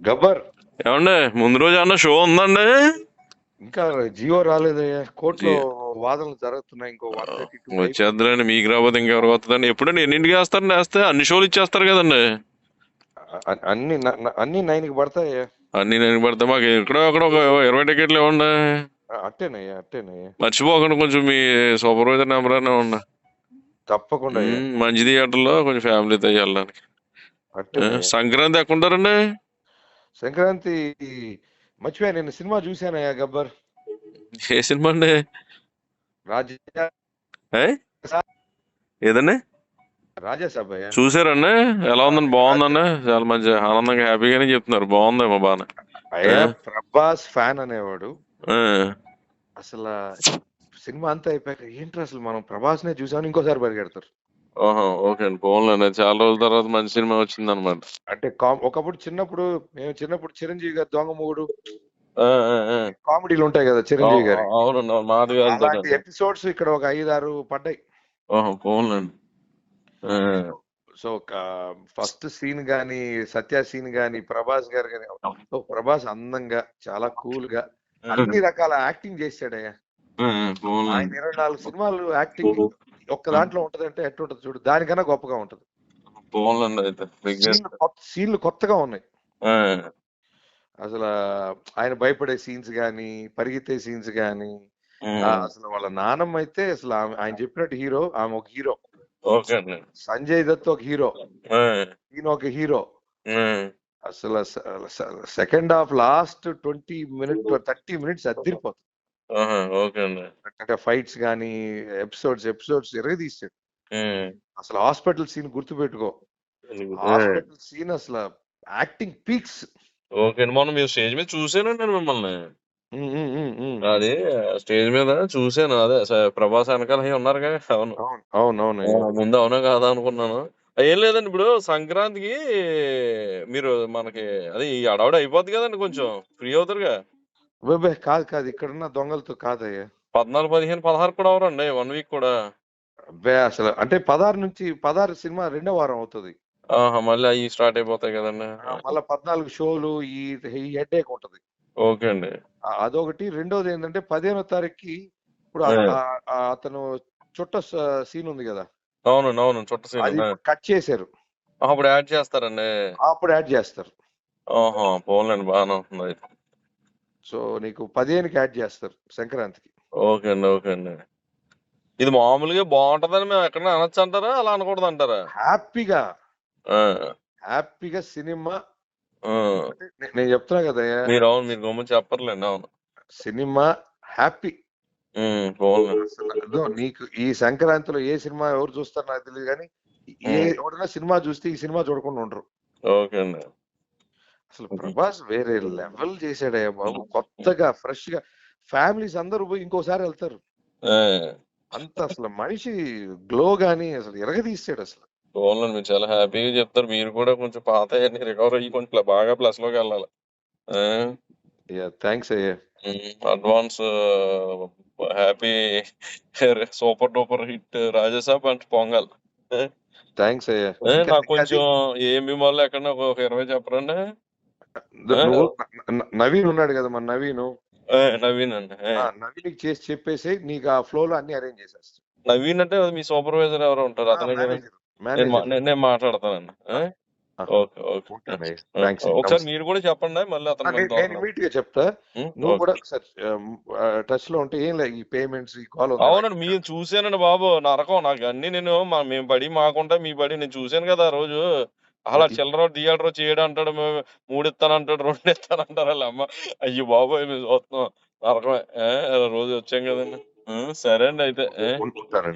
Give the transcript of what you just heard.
గబ్బర్ ఏమండి ముందు రోజు అన్న షో ఉందండి? ఇంకా జియో రాలేదయ్యా. కోర్టులో జీ- వాదనలు జరుగుతున్నాయి. ఇంకో 132 అయిపోతే వచ్చేద్దరండి, మీకు రాబోతే ఇంకెవరికి వస్తుందండి? ఎప్పుడండి ఎన్నింటికి వేస్తారండి? వేస్తే అన్ని షోలు ఇచ్చేస్తారు కదండి. అన్ని 9కి పడతాయ్యా. అన్ని నేను పడితే మాకు ఎక్కడో అక్కడ ఒక 20 టికెట్లు ఇవ్వండి. అట్టేనయ్యా. మర్చిపోకుండా కొంచెం మీ సూపర్వైజర్ నెంబర్ అనే ఉండ. తప్పకుండా అయ్యా. మంచి థియేటర్లో కొంచెం ఫ్యామిలీతో వెళ్ళడానికి. అట్టేనయ్యా. సంక్రాంతి ఎక్కడ ఉంటారండి? సంక్రాంతి మర్చిపోయా, నేను సినిమా చూశానయ్యా గబ్బర్. ఏ సినిమా అండి? రాజా ఏ? ఏదండి? రాజాసాబ్ అయ్యా. చూసారండి? ఎలా ఉందండి? రాజా బాగుందండి. చాలా మంచి ఆనందంగా హ్యాపీగానే చెప్తున్నారు. బాగుందేమో బాగా. అయ్యా, ప్రభాస్ ఫ్యాన్ అనేవాడు. ఆ, అసలు సినిమా అంతా అయిపోయాక ఏంట్రా అసలు మనం ప్రభాస్ నే చూసామని ఇంకోసారి పరిగెడతారు. ఓహో, ఓకే అండి. పోన్లేండి, చాలా రోజుల తర్వాత మంచి సినిమా వచ్చింది అనమాట. అంటే ఒకప్పుడు మేము చిన్నప్పుడు చిరంజీవి గారి దొంగ మూడు అవునండి. కామెడీలు ఉంటాయి కదా చిరంజీవి గారి. అవును, మాధవి గారితో. అలాంటి ఎపిసోడ్స్ ఇక్కడ ఒక 5-6 పడ్డాయి. ఓహో, పోన్లేండి. ఆ, సో సో ఫస్ట్ సీన్ గాని, సత్య సీన్ గాని, ప్రభాస్ గారు గాని, ప్రభాస్ అందంగా చాలా కూల్ గా అన్ని రకాల యాక్టింగ్ చేశాడయ్యా. ఆయన పోన్లేండి. 24 సినిమాలు యాక్టింగ్ ఒక్క దాంట్లో ఉంటదంటే ఎట్టుంటది చూడు, దానికన్నా గొప్పగా ఉంటది. పోన్లేండి అయితే బిగ్గెస్ట్. సీన్లు కొత్తగా ఉన్నాయి. అసలు ఆయన భయపడే సీన్స్ గాని, పరిగెత్తే సీన్స్ గాని, అసలు వాళ్ళ నానమ్మ అయితే అసలు ఆయన చెప్పినట్టు హీరో, ఆమె ఒక హీరో. ఓకే అండి. సంజయ్ దత్ ఒక హీరో, ఆ, ఈయన ఒక హీరో. ఆ, అసలు సెకండ్ హాఫ్ లాస్ట్ 30 మినిట్స్ అద్దరిపోతుంది. ఆహా, ఓకే అండి. అంటే ఫైట్స్ గానీ, ఎపిసోడ్స్ ఎరగదీశాడు. ఉమ్, అసలు హాస్పిటల్ సీన్ గుర్తుపెట్టుకో. ఆ, హాస్పిటల్ సీన్ అసలు యాక్టింగ్ పీక్స్. ఓకే అండి. మొన్న మీరు స్టేజ్ మీద చూసానండి నేను మిమ్మల్ని. అది స్టేజ్ మీద చూసాను. అదే ప్రభాస్ వెనకాల ఉన్నారుగా. అవును. అవునవునయ్యా. ముందు అవునా కాదా అనుకున్నాను. ఏం లేదండి, ఇప్పుడు సంక్రాంతికి మీరు మనకి అది ఈ అడవుడు అయిపోద్ది కదండి, కొంచెం ఫ్రీ అవుతారుగా. కాదు ఇక్కడున్న దొంగలతో కాదయ్యా. 14, 15, 16 కూడా అవరండి 1 వీక్ కూడా. అసలు అంటే 16 సినిమా రెండో వారం అవుతుంది. ఆహా, మళ్ళీ అవి స్టార్ట్ అయిపోతాయి కదండి. మళ్ళా 14 షోలు, ఈ ఈ హెడేక్ ఉంటది. ఓకే అండి. అదొకటి. రెండోది ఏంటంటే 15వ తారీఖుకి ఇప్పుడు అతను చుట్ట సీన్ ఉంది కదా, అవునండి, అవును, చుట్ట సీన్. అది ఇప్పుడు కట్ చేశారు. అప్పుడు యాడ్ చేస్తారండి. అప్పుడు యాడ్ చేస్తారు. ఓహో, పోన్లేండి, బాగానే ఉంటుంది అయితే. సో నీకు 15కి యాడ్ చేస్తారు సంక్రాంతికి. ఓకే అండి, ఓకే అండి. ఇది మామూలుగా బాగుంటదని మేము ఎక్కడైనా అనొచ్చు అంటారా, అలా అనకూడదు అంటారా? హ్యాపీగా ఆ, హ్యాపీగా సినిమా. ఆ. అంటే నేను చెప్తున్నా కదా, మీరు గమ్మున చెప్పర్లేండి. అవును. Cinema happy. పోన్లేండి. అసలు నీకు ఈ సంక్రాంతిలో ఏ సినిమా ఎవరు చూస్తారో నాకు తెలియదు కానీ, ఎవరైనా సినిమా చూస్తే ఈ సినిమా చూడకుండా ఉండరు. ఓకే అండి. అసలు ప్రభాస్ వేరే లెవెల్ చేశాడయ్యా బాబు. కొత్తగా ఫ్రెష్ గా ఫ్యామిలీస్ అందరూ పోయి ఇంకోసారి వెళ్తారు. ఆ, అంత అసలు మనిషి గ్లో గాని అసలు ఎరగదీసాడు అసలు. పోన్లేండి, మీరు చాలా హ్యాపీగా చెప్తారు. మీరు కూడా కొంచెం పాత రికవర్ అయ్యి కొంచెం బాగా ప్లస్ లోకి వెళ్ళాలి. థ్యాంక్స్ అయ్యా. Advance happy super duper hit Raja Saab and Pongal. Thanks అయ్యా. నాకు ఇంకా అది కొంచెం ఏమి వల్ల ఎక్కడ ఒక 20 చెప్పరండి. నువ్వు నవీన్ ఉన్నాడు కదా, మన నవీన్. నవీన్ అండి. నవీన్ చేసి చెప్పేసి నీకు ఆ ఫ్లో లో అన్ని అరేంజ్ చేసేస్తా. నవీన్ అంటే మీ సూపర్వైజర్ ఎవరో ఉంటారు, అతనే కదా? మేనేజర్. నేను మాట్లాడతానండి. Okay, okay. థ్యాంక్స్. ఒకసారి మీరు కూడా చెప్పండి, మళ్ళీ అతను నేను ఇమీడియట్ గా చెప్తా. నువ్వు కూడా ఒకసారి టచ్ లో ఉంటే ఏం లేదు, ఈ పేమెంట్స్ ఈ కాల్ ఉంది. అవునండి, మీరు చూసానండి బాబు, నరకం నాకు అన్ని. నేను మేము బడి మాకుంటా మీ బడి నేను చూసాను కదా ఆ రోజు. అలా చిల్లర థియేటర్ చేయడం అంటాడు, 3 ఇస్తానంటాడు, 2 ఇస్తానంటారు వాళ్ళ అమ్మ. అయ్యి బాబోయ్, మేము చూస్తున్నాం నరకమే. రోజు వచ్చాం కదండి. సరే అండి అయితే. ఉంటానండి.